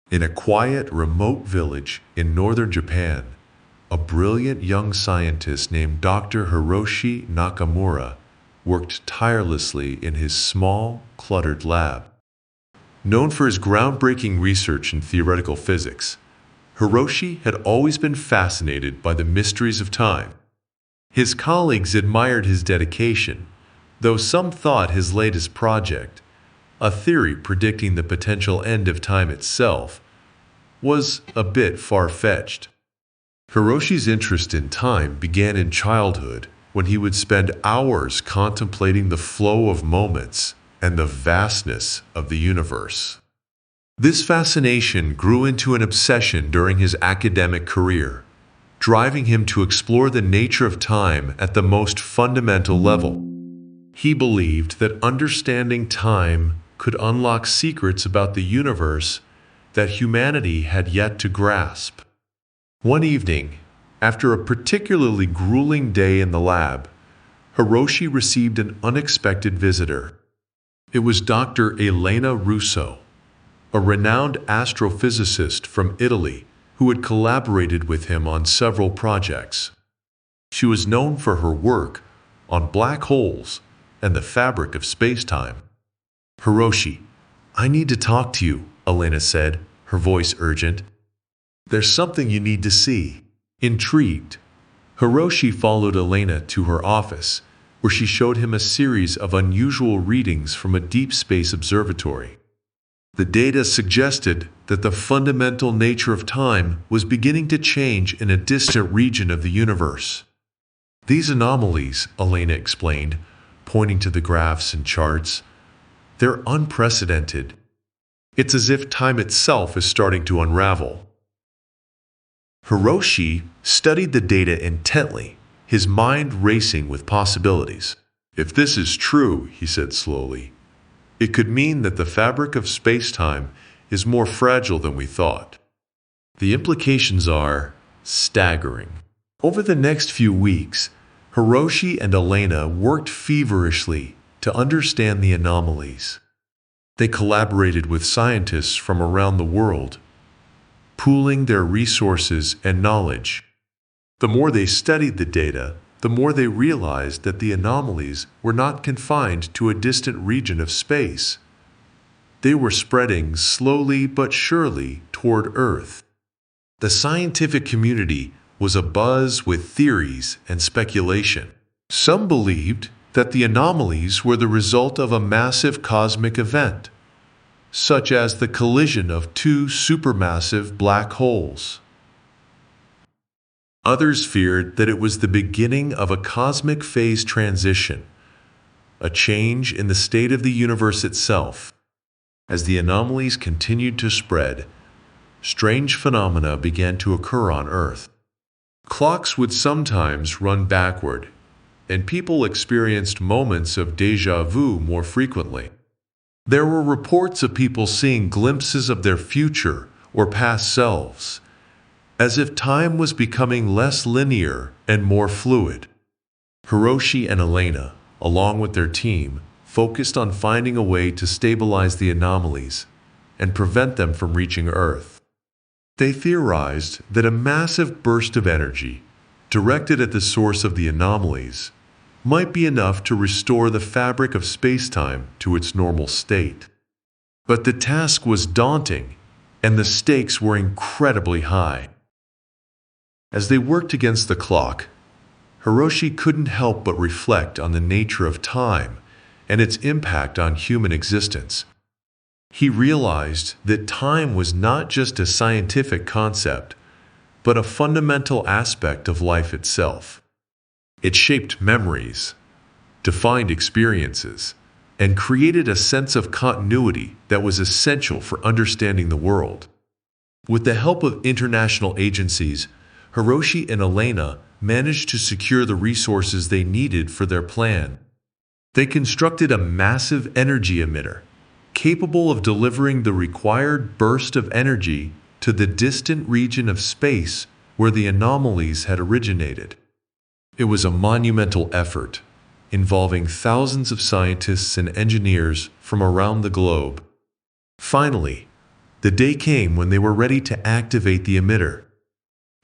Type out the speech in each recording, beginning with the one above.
In a quiet, remote village in northern Japan, a brilliant young scientist named Dr. Hiroshi Nakamura worked tirelessly in his small, cluttered lab. Known for his groundbreaking research in theoretical physics, Hiroshi had always been fascinated by the mysteries of time. His colleagues admired his dedication, though some thought his latest project, a theory predicting the potential end of time itself, was a bit far-fetched. Hiroshi's interest in time began in childhood when he would spend hours contemplating the flow of moments and the vastness of the universe. This fascination grew into an obsession during his academic career, driving him to explore the nature of time at the most fundamental level. He believed that understanding time could unlock secrets about the universe that humanity had yet to grasp. One evening, after a particularly grueling day in the lab, Hiroshi received an unexpected visitor. It was Dr. Elena Russo, a renowned astrophysicist from Italy who had collaborated with him on several projects. She was known for her work on black holes and the fabric of space-time. "Hiroshi, I need to talk to you," Elena said, her voice urgent. "There's something you need to see." Intrigued, Hiroshi followed Elena to her office, where she showed him a series of unusual readings from a deep space observatory. The data suggested that the fundamental nature of time was beginning to change in a distant region of the universe. "These anomalies," Elena explained, pointing to the graphs and charts, "they're unprecedented. It's as if time itself is starting to unravel." Hiroshi studied the data intently, his mind racing with possibilities. "If this is true," he said slowly, "it could mean that the fabric of space-time is more fragile than we thought." The implications are staggering. Over the next few weeks, Hiroshi and Elena worked feverishly to understand the anomalies. They collaborated with scientists from around the world, pooling their resources and knowledge. The more they studied the data, the more they realized that the anomalies were not confined to a distant region of space. They were spreading slowly but surely toward Earth. The scientific community was abuzz with theories and speculation. Some believed that the anomalies were the result of a massive cosmic event, such as the collision of two supermassive black holes. Others feared that it was the beginning of a cosmic phase transition, a change in the state of the universe itself. As the anomalies continued to spread, strange phenomena began to occur on Earth. Clocks would sometimes run backward, and people experienced moments of déjà vu more frequently. There were reports of people seeing glimpses of their future or past selves, as if time was becoming less linear and more fluid. Hiroshi and Elena, along with their team, focused on finding a way to stabilize the anomalies and prevent them from reaching Earth. They theorized that a massive burst of energy, directed at the source of the anomalies, might be enough to restore the fabric of space-time to its normal state. But the task was daunting, and the stakes were incredibly high. As they worked against the clock, Hiroshi couldn't help but reflect on the nature of time and its impact on human existence. He realized that time was not just a scientific concept, but a fundamental aspect of life itself. It shaped memories, defined experiences, and created a sense of continuity that was essential for understanding the world. With the help of international agencies, Hiroshi and Elena managed to secure the resources they needed for their plan. They constructed a massive energy emitter, capable of delivering the required burst of energy to the distant region of space where the anomalies had originated. It was a monumental effort, involving thousands of scientists and engineers from around the globe. Finally, The day came when they were ready to activate the emitter.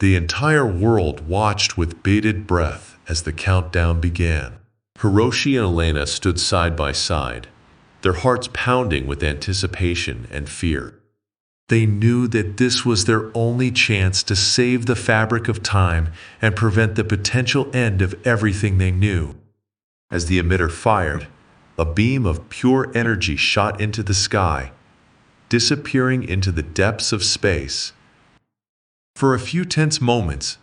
The entire world watched with bated breath as the countdown began. Hiroshi and Elena stood side by side, their hearts pounding with anticipation and fear. They knew that this was their only chance to save the fabric of time and prevent the potential end of everything they knew. As the emitter fired, a beam of pure energy shot into the sky, disappearing into the depths of space. For a few tense moments,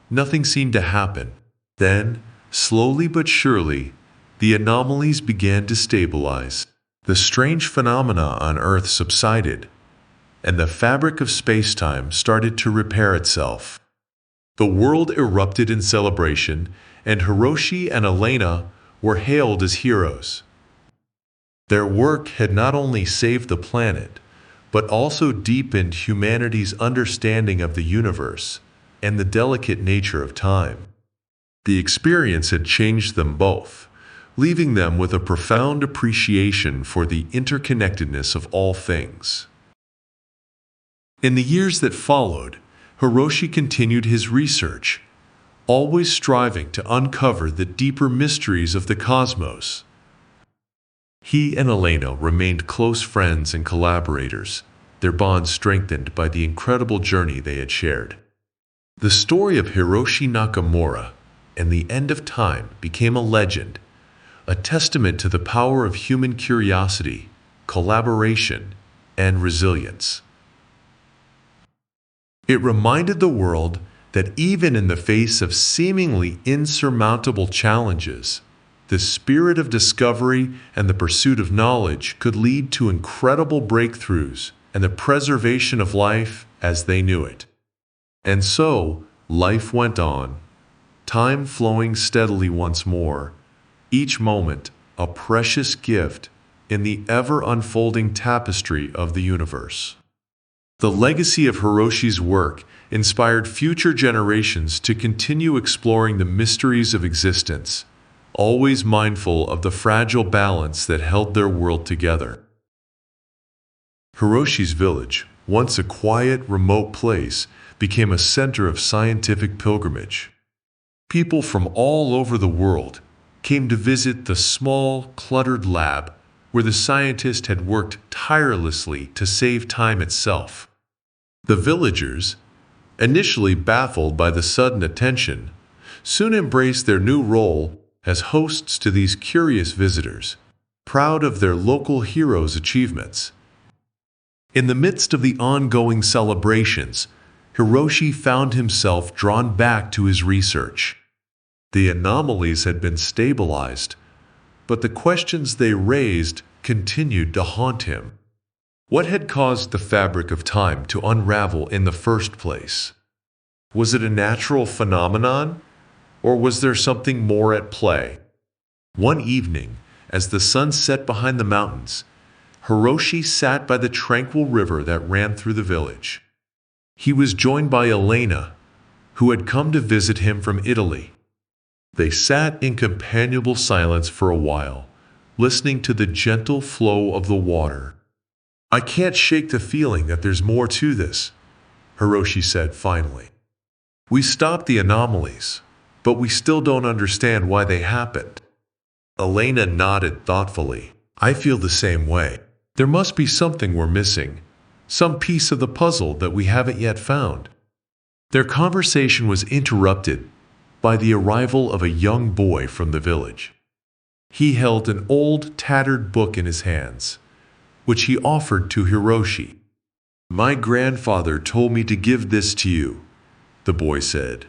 nothing seemed to happen. Then, slowly but surely, the anomalies began to stabilize. The strange phenomena on Earth subsided, and the fabric of space-time started to repair itself. The world erupted in celebration, and Hiroshi and Elena were hailed as heroes. Their work had not only saved the planet, but also deepened humanity's understanding of the universe and the delicate nature of time. The experience had changed them both, leaving them with a profound appreciation for the interconnectedness of all things. In the years that followed, Hiroshi continued his research, always striving to uncover the deeper mysteries of the cosmos. He and Elena remained close friends and collaborators, their bond strengthened by the incredible journey they had shared. The story of Hiroshi Nakamura and the end of time became a legend, a testament to the power of human curiosity, collaboration, and resilience. It reminded the world that even in the face of seemingly insurmountable challenges, the spirit of discovery and the pursuit of knowledge could lead to incredible breakthroughs and the preservation of life as they knew it. And so, life went on, time flowing steadily once more, each moment a precious gift in the ever-unfolding tapestry of the universe. The legacy of Hiroshi's work inspired future generations to continue exploring the mysteries of existence, always mindful of the fragile balance that held their world together. Hiroshi's village, once a quiet, remote place, became a center of scientific pilgrimage. People from all over the world came to visit the small, cluttered lab where the scientist had worked tirelessly to save time itself. The villagers, initially baffled by the sudden attention, soon embraced their new role as hosts to these curious visitors, proud of their local heroes' achievements. In the midst of the ongoing celebrations, Hiroshi found himself drawn back to his research. The anomalies had been stabilized, but the questions they raised continued to haunt him. What had caused the fabric of time to unravel in the first place? Was it a natural phenomenon, or was there something more at play? One evening, as the sun set behind the mountains, Hiroshi sat by the tranquil river that ran through the village. He was joined by Elena, who had come to visit him from Italy. They sat in companionable silence for a while, listening to the gentle flow of the water. "I can't shake the feeling that there's more to this," Hiroshi said finally. "We stopped the anomalies, but we still don't understand why they happened." Elena nodded thoughtfully. "I feel the same way. There must be something we're missing, some piece of the puzzle that we haven't yet found." Their conversation was interrupted by the arrival of a young boy from the village. He held an old, tattered book in his hands, which he offered to Hiroshi. "My grandfather told me to give this to you," the boy said.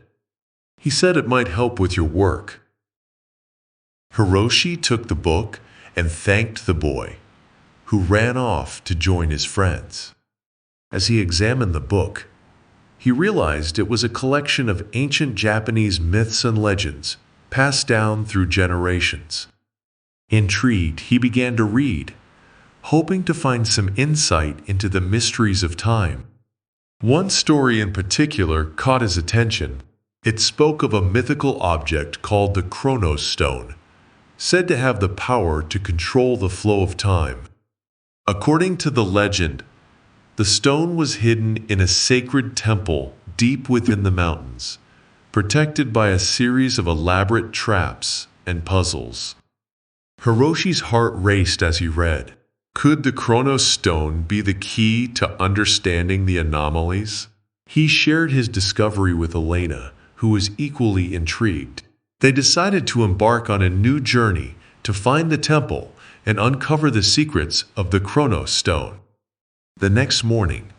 "He said it might help with your work." Hiroshi took the book and thanked the boy, who ran off to join his friends. As he examined the book, he realized it was a collection of ancient Japanese myths and legends passed down through generations. Intrigued, he began to read, hoping to find some insight into the mysteries of time. One story in particular caught his attention. It spoke of a mythical object called the Chronos Stone, said to have the power to control the flow of time. According to the legend, The stone was hidden in a sacred temple deep within the mountains, protected by a series of elaborate traps and puzzles. Hiroshi's heart raced as he read. Could the Chronos Stone be the key to understanding the anomalies? He shared his discovery with Elena, who was equally intrigued. They decided to embark on a new journey to find the temple and uncover the secrets of the Chronos Stone. The next morning,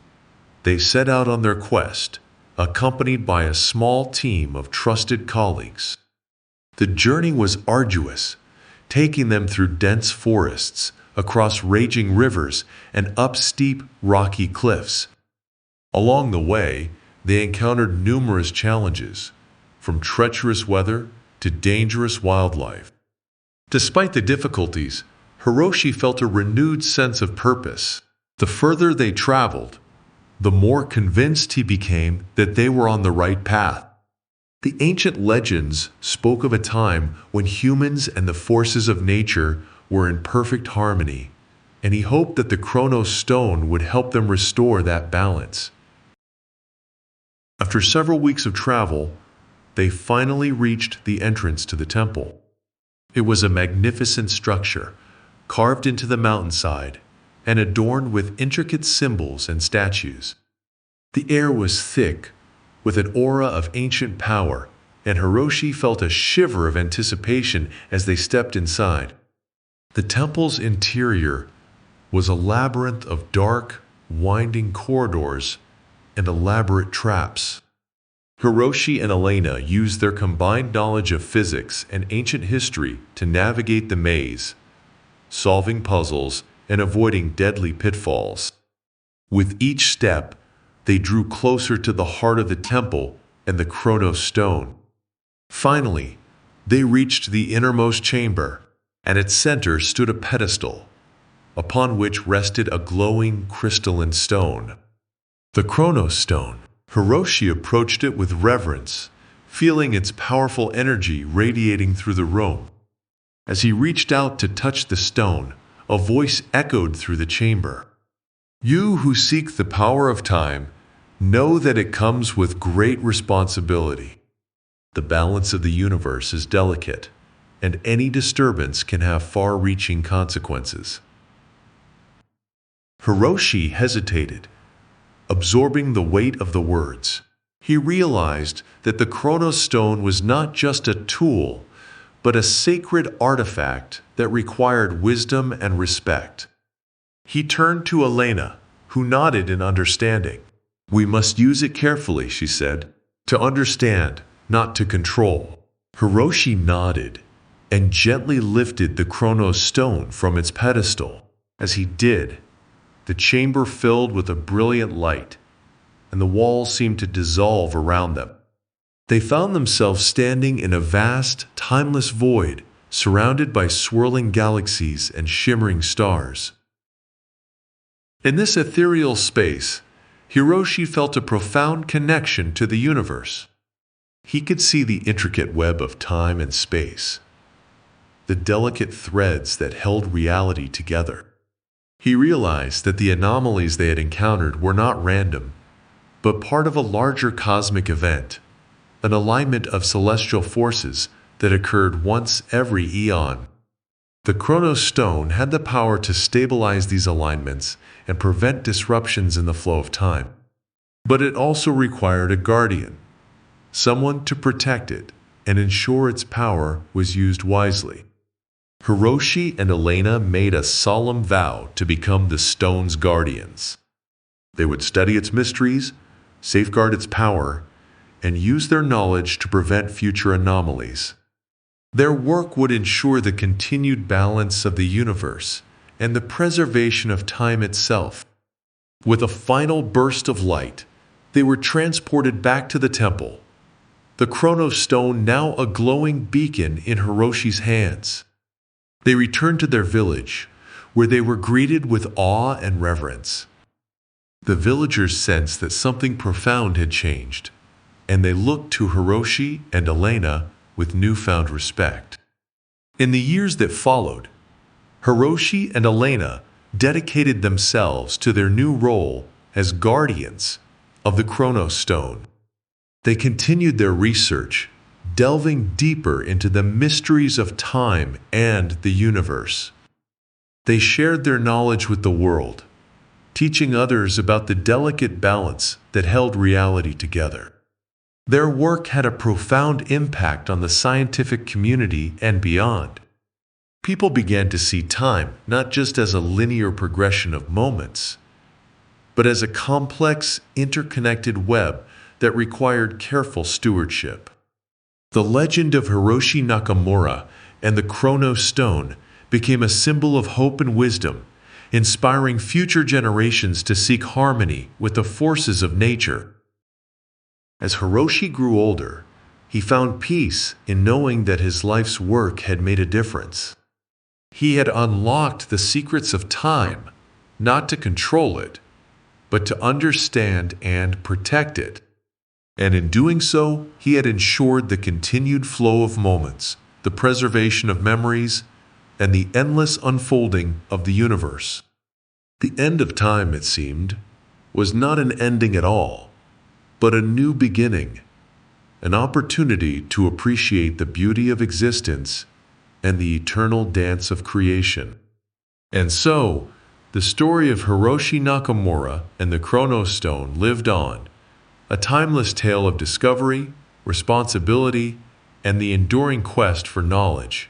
they set out on their quest, accompanied by a small team of trusted colleagues. The journey was arduous, taking them through dense forests, across raging rivers, and up steep, rocky cliffs. Along the way, they encountered numerous challenges, from treacherous weather to dangerous wildlife. Despite the difficulties, Hiroshi felt a renewed sense of purpose. The further they traveled, the more convinced he became that they were on the right path. The ancient legends spoke of a time when humans and the forces of nature were in perfect harmony, and he hoped that the Chronos Stone would help them restore that balance. After several weeks of travel, they finally reached the entrance to the temple. It was a magnificent structure, carved into the mountainside, and adorned with intricate symbols and statues. The air was thick, with an aura of ancient power, and Hiroshi felt a shiver of anticipation as they stepped inside. The temple's interior was a labyrinth of dark, winding corridors and elaborate traps. Hiroshi and Elena used their combined knowledge of physics and ancient history to navigate the maze, solving puzzles and avoiding deadly pitfalls. With each step, they drew closer to the heart of the temple and the Chronos Stone. Finally, they reached the innermost chamber. At its center stood a pedestal, upon which rested a glowing crystalline stone. The Chronos Stone. Hiroshi approached it with reverence, feeling its powerful energy radiating through the room. As he reached out to touch the stone, a voice echoed through the chamber. You who seek the power of time, know that it comes with great responsibility. The balance of the universe is delicate, and any disturbance can have far-reaching consequences. Hiroshi hesitated, absorbing the weight of the words. He realized that the Chronos Stone was not just a tool, but a sacred artifact that required wisdom and respect. He turned to Elena, who nodded in understanding. We must use it carefully, she said, to understand, not to control. Hiroshi nodded and gently lifted the Chronos Stone from its pedestal. As he did, the chamber filled with a brilliant light, and the walls seemed to dissolve around them. They found themselves standing in a vast, timeless void, surrounded by swirling galaxies and shimmering stars. In this ethereal space, Hiroshi felt a profound connection to the universe. He could see the intricate web of time and space, the delicate threads that held reality together. He realized that the anomalies they had encountered were not random, but part of a larger cosmic event, an alignment of celestial forces that occurred once every eon. The Chronos Stone had the power to stabilize these alignments and prevent disruptions in the flow of time. But it also required a guardian, someone to protect it and ensure its power was used wisely. Hiroshi and Elena made a solemn vow to become the stone's guardians. They would study its mysteries, safeguard its power, and use their knowledge to prevent future anomalies. Their work would ensure the continued balance of the universe and the preservation of time itself. With a final burst of light, they were transported back to the temple, the Chronos Stone now a glowing beacon in Hiroshi's hands. They returned to their village, where they were greeted with awe and reverence. The villagers sensed that something profound had changed, and they looked to Hiroshi and Elena with newfound respect. In the years that followed, Hiroshi and Elena dedicated themselves to their new role as guardians of the Chronos Stone. They continued their research, delving deeper into the mysteries of time and the universe. They shared their knowledge with the world, teaching others about the delicate balance that held reality together. Their work had a profound impact on the scientific community and beyond. People began to see time not just as a linear progression of moments, but as a complex, interconnected web that required careful stewardship. The legend of Hiroshi Nakamura and the Chronos Stone became a symbol of hope and wisdom, inspiring future generations to seek harmony with the forces of nature. As Hiroshi grew older, he found peace in knowing that his life's work had made a difference. He had unlocked the secrets of time, not to control it, but to understand and protect it. And in doing so, he had ensured the continued flow of moments, the preservation of memories, and the endless unfolding of the universe. The end of time, it seemed, was not an ending at all, but a new beginning, an opportunity to appreciate the beauty of existence and the eternal dance of creation. And so, the story of Hiroshi Nakamura and the Chronos Stone lived on, a timeless tale of discovery, responsibility, and the enduring quest for knowledge.